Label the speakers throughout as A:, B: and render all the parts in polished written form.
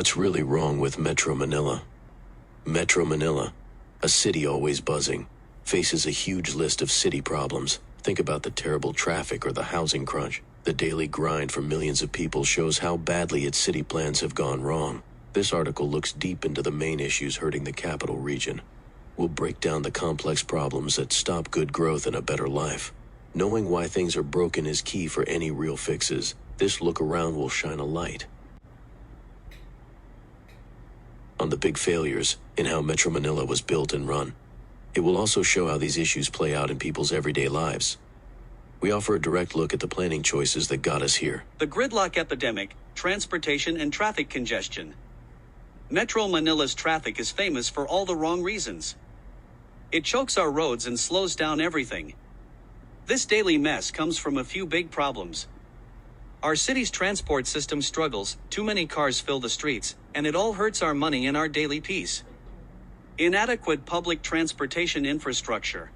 A: What's really wrong with Metro Manila? Metro Manila, a city always buzzing, faces a huge list of city problems. Think about the terrible traffic or the housing crunch. The daily grind for millions of people shows how badly its city plans have gone wrong. This article looks deep into the main issues hurting the capital region. We'll break down the complex problems that stop good growth and a better life. Knowing why things are broken is key for any real fixes. This look around will shine a light on the big failures in how Metro Manila was built and run. It will also show how these issues play out in people's everyday lives. We offer a direct look at the planning choices that got us here.
B: The gridlock epidemic, transportation and traffic congestion. Metro Manila's traffic is famous for all the wrong reasons. It chokes our roads and slows down everything. This daily mess comes from a few big problems. Our city's transport system struggles, too many cars fill the streets, and it all hurts our money and our daily peace. Inadequate public transportation infrastructure.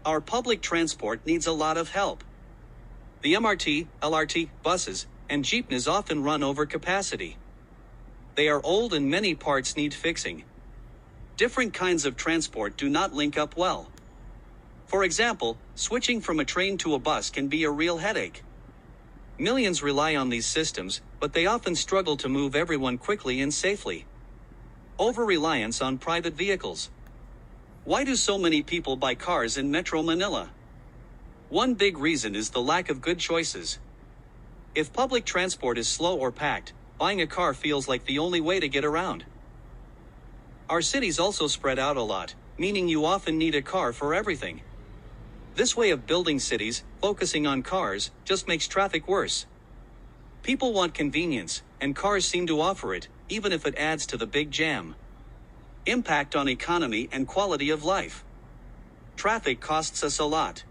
B: Our public transport needs a lot of help. The MRT, LRT, buses, and jeepneys often run over capacity. They are old and many parts need fixing. Different kinds of transport do not link up well. For example, switching from a train to a bus can be a real headache. Millions rely on these systems, but they often struggle to move everyone quickly and safely. Over-reliance on private vehicles. Why do so many people buy cars in Metro Manila? One big reason is the lack of good choices. If public transport is slow or packed, buying a car feels like the only way to get around. Our cities also spread out a lot, meaning you often need a car for everything. This way of building cities, focusing on cars, just makes traffic worse. People want convenience, and cars seem to offer it, even if it adds to the big jam. Impact on economy and quality of life. Traffic costs us a lot.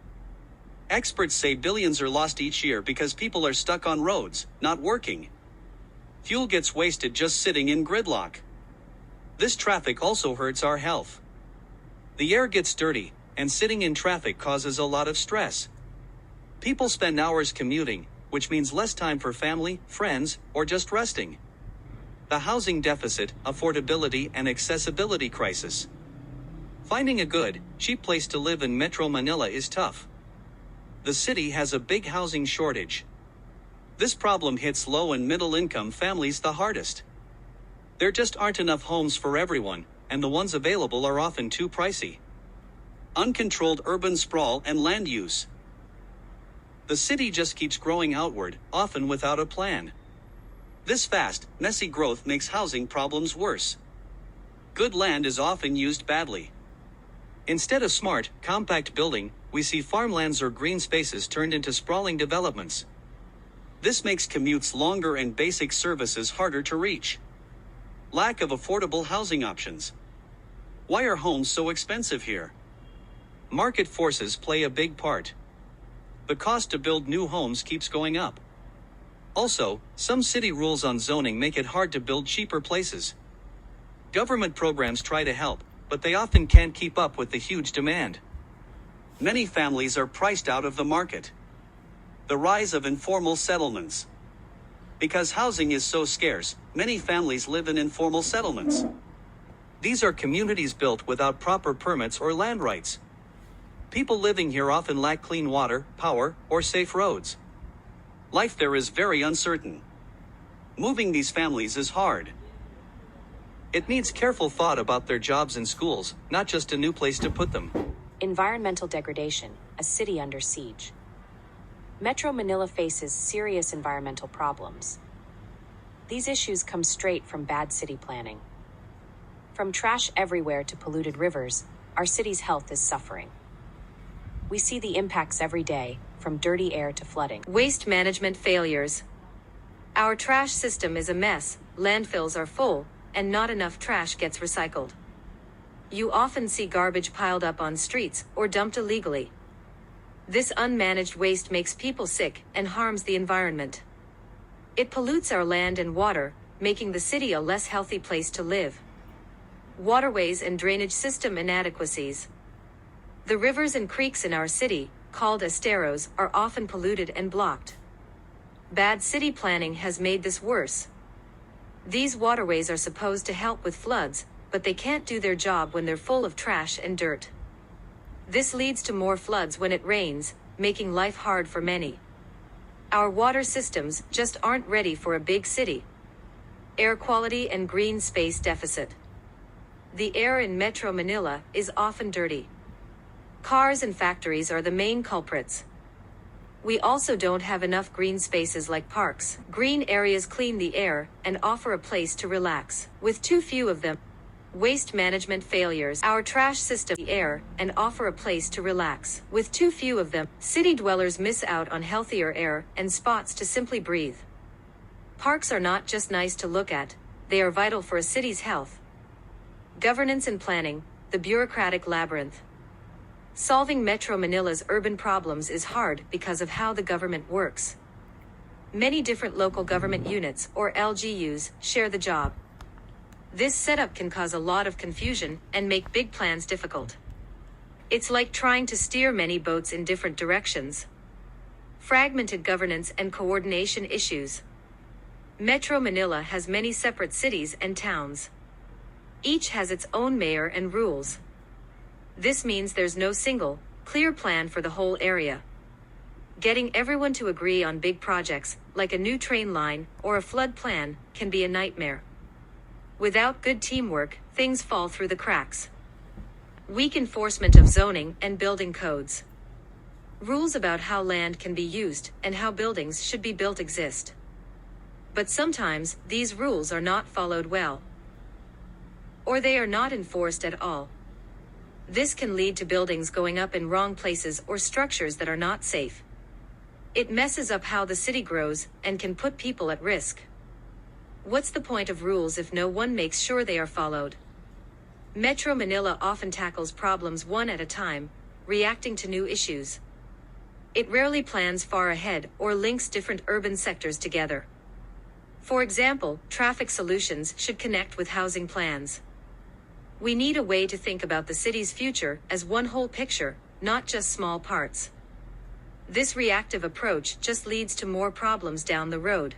B: Experts say billions are lost each year because people are stuck on roads, not working. Fuel gets wasted just sitting in gridlock. This traffic also hurts our health. The air gets dirty, and sitting in traffic causes a lot of stress. People spend hours commuting, which means less time for family, friends, or just resting. The housing deficit, affordability, and accessibility crisis. Finding a good, cheap place to live in Metro Manila is tough. The city has a big housing shortage. This problem hits low and middle-income families the hardest. There just aren't enough homes for everyone, and the ones available are often too pricey. Uncontrolled urban sprawl and land use. The city just keeps growing outward, often without a plan. This fast, messy growth makes housing problems worse. Good land is often used badly. Instead of smart, compact building, we see farmlands or green spaces turned into sprawling developments. This makes commutes longer and basic services harder to reach. Lack of affordable housing options. Why are homes so expensive here? Market forces play a big part. The cost to build new homes keeps going up. Also, some city rules on zoning make it hard to build cheaper places. Government programs try to help, but they often can't keep up with the huge demand. Many families are priced out of the market. The rise of informal settlements. Because housing is so scarce, many families live in informal settlements. These are communities built without proper permits or land rights. People living here often lack clean water, power, or safe roads. Life there is very uncertain. Moving these families is hard. It needs careful thought about their jobs and schools, not just a new place to put them.
C: Environmental degradation, a city under siege. Metro Manila faces serious environmental problems. These issues come straight from bad city planning. From trash everywhere to polluted rivers, our city's health is suffering. We see the impacts every day, from dirty air to flooding.
D: Waste management failures. Our trash system is a mess, landfills are full, and not enough trash gets recycled. You often see garbage piled up on streets or dumped illegally. This unmanaged waste makes people sick and harms the environment. It pollutes our land and water, making the city a less healthy place to live. Waterways and drainage system inadequacies. The rivers and creeks in our city, called esteros, are often polluted and blocked. Bad city planning has made this worse. These waterways are supposed to help with floods, but they can't do their job when they're full of trash and dirt. This leads to more floods when it rains, making life hard for many. Our water systems just aren't ready for a big city. Air quality and green space deficit. The air in Metro Manila is often dirty. Cars and factories are the main culprits. We also don't have enough green spaces like parks. Green areas clean the air and offer a place to relax. With too few of them, waste management failures. Our trash system the air and offer a place to relax. With too few of them, city dwellers miss out on healthier air and spots to simply breathe. Parks are not just nice to look at, they are vital for a city's health. Governance and planning, the bureaucratic labyrinth. Solving Metro Manila's urban problems is hard because of how the government works. Many different local government units, or LGUs, share the job. This setup can cause a lot of confusion and make big plans difficult. It's like trying to steer many boats in different directions. Fragmented governance and coordination issues. Metro Manila has many separate cities and towns. Each has its own mayor and rules. This means there's no single, clear plan for the whole area. Getting everyone to agree on big projects, like a new train line or a flood plan, can be a nightmare. Without good teamwork, things fall through the cracks. Weak enforcement of zoning and building codes. Rules about how land can be used and how buildings should be built exist. But sometimes, these rules are not followed well. Or they are not enforced at all. This can lead to buildings going up in wrong places or structures that are not safe. It messes up how the city grows and can put people at risk. What's the point of rules if no one makes sure they are followed? Metro Manila often tackles problems one at a time, reacting to new issues. It rarely plans far ahead or links different urban sectors together. For example, traffic solutions should connect with housing plans. We need a way to think about the city's future as one whole picture, not just small parts. This reactive approach just leads to more problems down the road.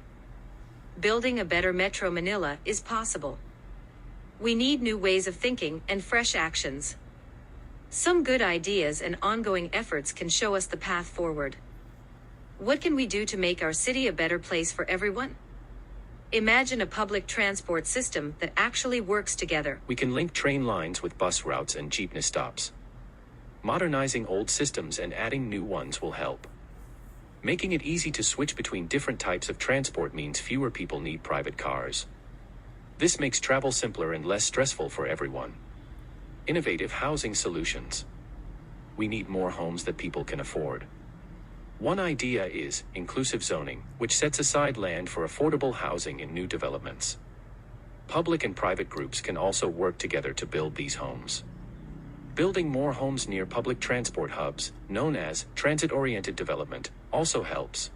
D: Building a better Metro Manila is possible. We need new ways of thinking and fresh actions. Some good ideas and ongoing efforts can show us the path forward. What can we do to make our city a better place for everyone? Imagine a public transport system that actually works together.
E: We can link train lines with bus routes and jeepney stops. Modernizing old systems and adding new ones will help. Making it easy to switch between different types of transport means fewer people need private cars. This makes travel simpler and less stressful for everyone. Innovative housing solutions. We need more homes that people can afford. One idea is inclusive zoning, which sets aside land for affordable housing in new developments. Public and private groups can also work together to build these homes. Building more homes near public transport hubs, known as transit-oriented development, also helps.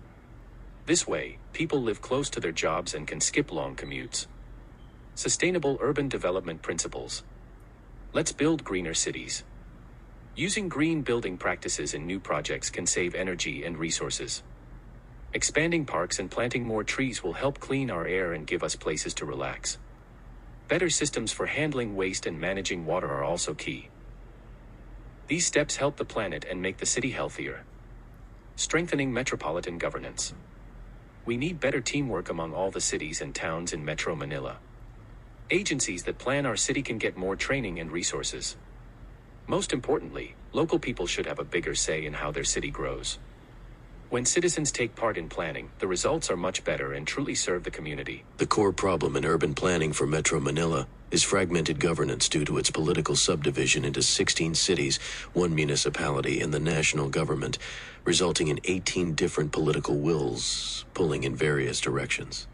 E: This way, people live close to their jobs and can skip long commutes. Sustainable urban development principles. Let's build greener cities. Using green building practices in new projects can save energy and resources. Expanding parks and planting more trees will help clean our air and give us places to relax. Better systems for handling waste and managing water are also key. These steps help the planet and make the city healthier. Strengthening metropolitan governance. We need better teamwork among all the cities and towns in Metro Manila. Agencies that plan our city can get more training and resources. Most importantly, local people should have a bigger say in how their city grows. When citizens take part in planning, the results are much better and truly serve the community.
A: The core problem in urban planning for Metro Manila is fragmented governance due to its political subdivision into 16 cities, 1 municipality, and the national government, resulting in 18 different political wills pulling in various directions.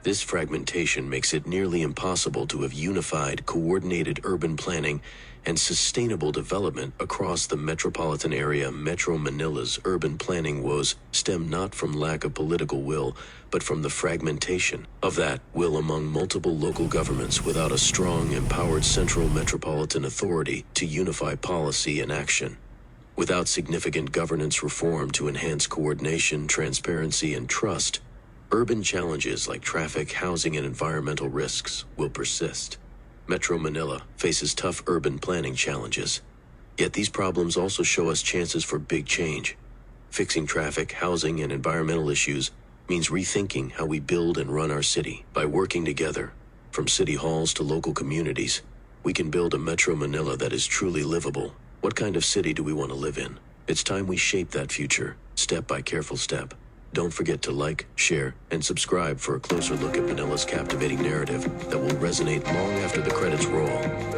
A: This fragmentation makes it nearly impossible to have unified, coordinated urban planning and sustainable development across the metropolitan area. Metro Manila's urban planning woes stem not from lack of political will, but from the fragmentation of that will among multiple local governments without a strong, empowered central metropolitan authority to unify policy and action. Without significant governance reform to enhance coordination, transparency, and trust, Urban challenges like traffic, housing, and environmental risks will persist. Metro Manila faces tough urban planning challenges. Yet these problems also show us chances for big change. Fixing traffic, housing, and environmental issues means rethinking how we build and run our city. By working together, from city halls to local communities, we can build a Metro Manila that is truly livable. What kind of city do we want to live in? It's time we shape that future, step by careful step. Don't forget to like, share, and subscribe for a closer look at Manila's captivating narrative that will resonate long after the credits roll.